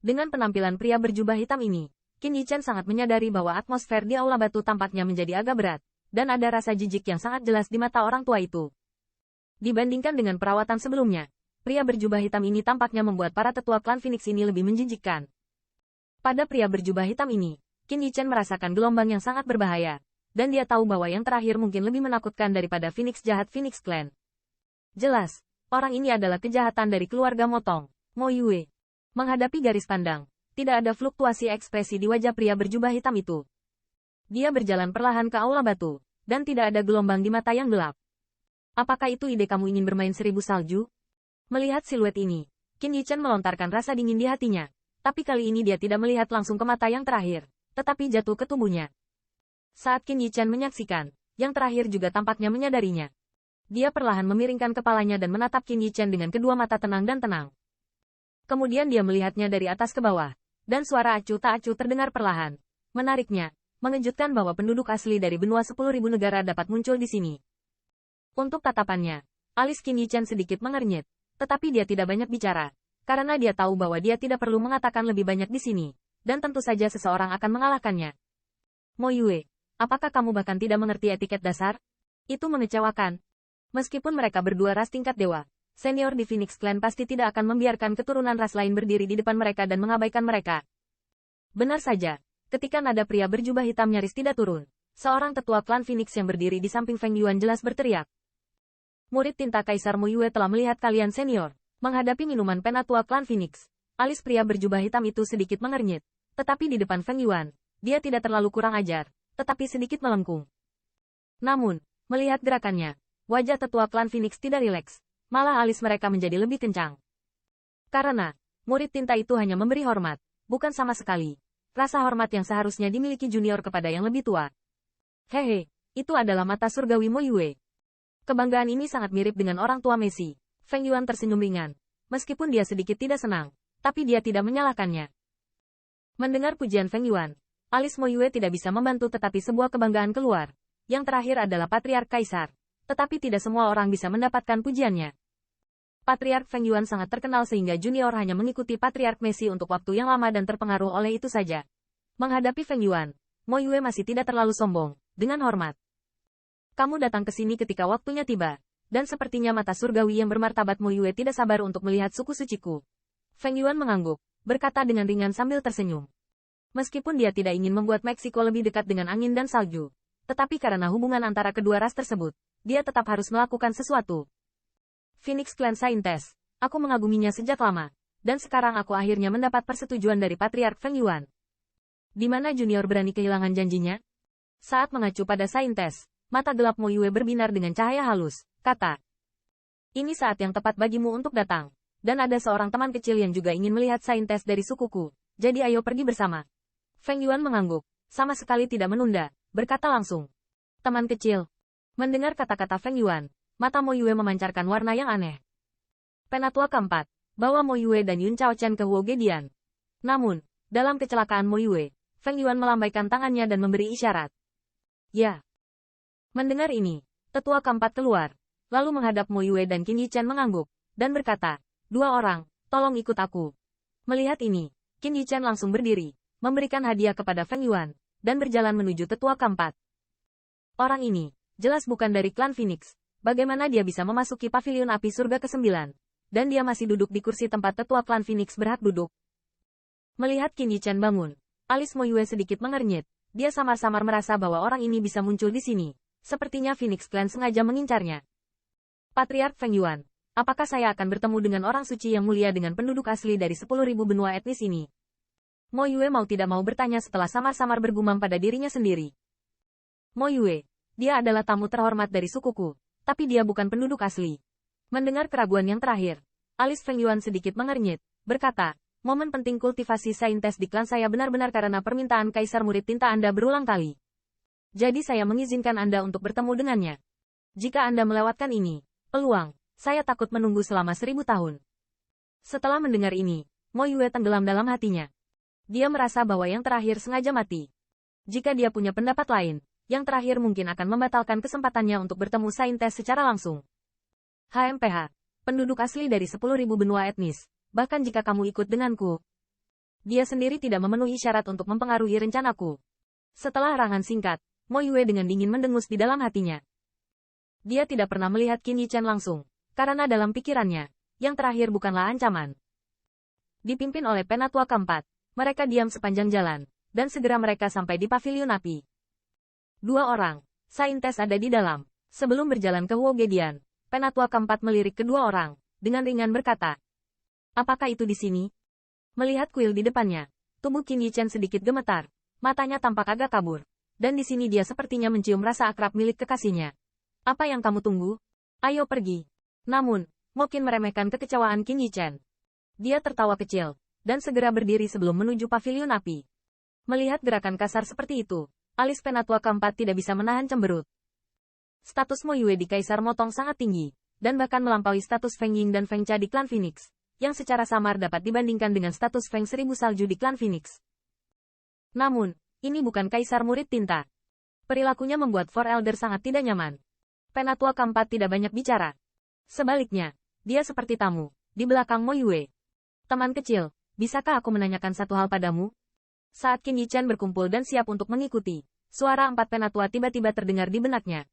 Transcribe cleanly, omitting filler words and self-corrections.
Dengan penampilan pria berjubah hitam ini, Qin Yichen sangat menyadari bahwa atmosfer di aula batu tampaknya menjadi agak berat, dan ada rasa jijik yang sangat jelas di mata orang tua itu. Dibandingkan dengan perawatan sebelumnya, pria berjubah hitam ini tampaknya membuat para tetua klan Phoenix ini lebih menjijikkan. Pada pria berjubah hitam ini, Qin Yichen merasakan gelombang yang sangat berbahaya, dan dia tahu bahwa yang terakhir mungkin lebih menakutkan daripada Phoenix jahat Phoenix Clan. Jelas, orang ini adalah kejahatan dari keluarga Motong, Mo Yue. Menghadapi garis pandang, tidak ada fluktuasi ekspresi di wajah pria berjubah hitam itu. Dia berjalan perlahan ke aula batu, dan tidak ada gelombang di mata yang gelap. Apakah itu ide kamu ingin bermain 1000 salju? Melihat siluet ini, Qin Yichen melontarkan rasa dingin di hatinya. Tapi kali ini dia tidak melihat langsung ke mata yang terakhir, tetapi jatuh ke tubuhnya. Saat Qin Yichen menyaksikan, yang terakhir juga tampaknya menyadarinya. Dia perlahan memiringkan kepalanya dan menatap Qin Yichen dengan kedua mata tenang dan tenang. Kemudian dia melihatnya dari atas ke bawah, dan suara acuh tak acuh terdengar perlahan. Menariknya, mengejutkan bahwa penduduk asli dari benua 10.000 negara dapat muncul di sini. Untuk tatapannya, alis Qin Yichen sedikit mengernyit, tetapi dia tidak banyak bicara. Karena dia tahu bahwa dia tidak perlu mengatakan lebih banyak di sini, dan tentu saja seseorang akan mengalahkannya. Mo Yue, apakah kamu bahkan tidak mengerti etiket dasar? Itu mengecewakan. Meskipun mereka berdua ras tingkat dewa, senior di Phoenix Clan pasti tidak akan membiarkan keturunan ras lain berdiri di depan mereka dan mengabaikan mereka. Benar saja, ketika nada pria berjubah hitam nyaris tidak turun, seorang tetua klan Phoenix yang berdiri di samping Feng Yuan jelas berteriak. Murid tinta Kaisar Mo Yue telah melihat kalian senior. Menghadapi minuman penatua klan Phoenix, alis pria berjubah hitam itu sedikit mengernyit, tetapi di depan Feng Yuan, dia tidak terlalu kurang ajar, tetapi sedikit melengkung. Namun, melihat gerakannya, wajah tetua klan Phoenix tidak rileks, malah alis mereka menjadi lebih kencang. Karena, murid tinta itu hanya memberi hormat, bukan sama sekali. Rasa hormat yang seharusnya dimiliki junior kepada yang lebih tua. Hehe, itu adalah mata surgawi Mo Yue. Kebanggaan ini sangat mirip dengan orang tua Messi. Feng Yuan tersenyum ringan. Meskipun dia sedikit tidak senang, tapi dia tidak menyalahkannya. Mendengar pujian Feng Yuan, alis Mo Yue tidak bisa membantu tetapi sebuah kebanggaan keluar. Yang terakhir adalah Patriark Kaisar. Tetapi tidak semua orang bisa mendapatkan pujiannya. Patriark Feng Yuan sangat terkenal sehingga junior hanya mengikuti Patriark Messi untuk waktu yang lama dan terpengaruh oleh itu saja. Menghadapi Feng Yuan, Mo Yue masih tidak terlalu sombong, dengan hormat. Kamu datang ke sini ketika waktunya tiba. Dan sepertinya mata surgawi yang bermartabat Mo Yue tidak sabar untuk melihat suku suciku. Feng Yuan mengangguk, berkata dengan ringan sambil tersenyum. Meskipun dia tidak ingin membuat Meksiko lebih dekat dengan angin dan salju, tetapi karena hubungan antara kedua ras tersebut, dia tetap harus melakukan sesuatu. Phoenix Clan Saintes, aku mengaguminya sejak lama, dan sekarang aku akhirnya mendapat persetujuan dari Patriark Feng Yuan. Di mana junior berani kehilangan janjinya? Saat mengacu pada Saintes, mata gelap Mo Yue berbinar dengan cahaya halus. Kata, ini saat yang tepat bagimu untuk datang. Dan ada seorang teman kecil yang juga ingin melihat Saintes dari sukuku. Jadi ayo pergi bersama. Feng Yuan mengangguk, sama sekali tidak menunda, berkata langsung. Teman kecil. Mendengar kata-kata Feng Yuan, mata Mo Yue memancarkan warna yang aneh. Penatua keempat, bawa Mo Yue dan Yun Chao Chen ke Huo Gedian. Namun, dalam kecelakaan Mo Yue, Feng Yuan melambaikan tangannya dan memberi isyarat. Ya. Mendengar ini, tetua keempat keluar. Lalu menghadap Mo Yue dan Qin Yichen mengangguk, dan berkata, 2 orang, tolong ikut aku. Melihat ini, Qin Yichen langsung berdiri, memberikan hadiah kepada Feng Yuan, dan berjalan menuju tetua keempat. Orang ini, jelas bukan dari klan Phoenix. Bagaimana dia bisa memasuki pavilion api surga ke-9? Dan dia masih duduk di kursi tempat tetua klan Phoenix berhak duduk. Melihat Qin Yichen bangun, alis Mo Yue sedikit mengernyit, dia samar-samar merasa bahwa orang ini bisa muncul di sini. Sepertinya Phoenix Clan sengaja mengincarnya. Patriark Feng Yuan, apakah saya akan bertemu dengan orang suci yang mulia dengan penduduk asli dari 10.000 benua etnis ini? Mo Yue mau tidak mau bertanya setelah samar-samar bergumam pada dirinya sendiri. Mo Yue, dia adalah tamu terhormat dari sukuku, tapi dia bukan penduduk asli. Mendengar keraguan yang terakhir, alis Feng Yuan sedikit mengernyit, berkata, momen penting kultivasi Saintes di klan saya benar-benar karena permintaan Kaisar murid tinta Anda berulang kali. Jadi saya mengizinkan Anda untuk bertemu dengannya. Jika Anda melewatkan ini, peluang, saya takut menunggu selama 1000 tahun. Setelah mendengar ini, Mo Yue tenggelam dalam hatinya. Dia merasa bahwa yang terakhir sengaja mati. Jika dia punya pendapat lain, yang terakhir mungkin akan membatalkan kesempatannya untuk bertemu Saintes secara langsung. HMPH, penduduk asli dari 10.000 benua etnis, bahkan jika kamu ikut denganku. Dia sendiri tidak memenuhi syarat untuk mempengaruhi rencanaku. Setelah harangan singkat, Mo Yue dengan dingin mendengus di dalam hatinya. Dia tidak pernah melihat Qin Yichen langsung, karena dalam pikirannya, yang terakhir bukanlah ancaman. Dipimpin oleh penatua keempat, mereka diam sepanjang jalan, dan segera mereka sampai di pavilion api. 2 orang, saintes ada di dalam. Sebelum berjalan ke Huogedian, penatua keempat melirik kedua orang, dengan ringan berkata, "Apakah itu di sini?" Melihat kuil di depannya, tubuh Qin Yichen sedikit gemetar, matanya tampak agak kabur, dan di sini dia sepertinya mencium rasa akrab milik kekasihnya. "Apa yang kamu tunggu? Ayo pergi." Namun, Mo Qin meremehkan kekecewaan Qin Yichen. Dia tertawa kecil, dan segera berdiri sebelum menuju pavilion api. Melihat gerakan kasar seperti itu, alis penatua keempat tidak bisa menahan cemberut. Status Mo Yue di Kaisar Motong sangat tinggi, dan bahkan melampaui status Feng Ying dan Feng Cha di klan Phoenix, yang secara samar dapat dibandingkan dengan status Feng Seribu Salju di klan Phoenix. Namun, ini bukan Kaisar Murid Tinta. Perilakunya membuat Four Elder sangat tidak nyaman. Penatua keempat tidak banyak bicara. Sebaliknya, dia seperti tamu, di belakang Mo Yue. "Teman kecil, bisakah aku menanyakan satu hal padamu?" Saat Qin Yichen berkumpul dan siap untuk mengikuti, suara 4 penatua tiba-tiba terdengar di benaknya.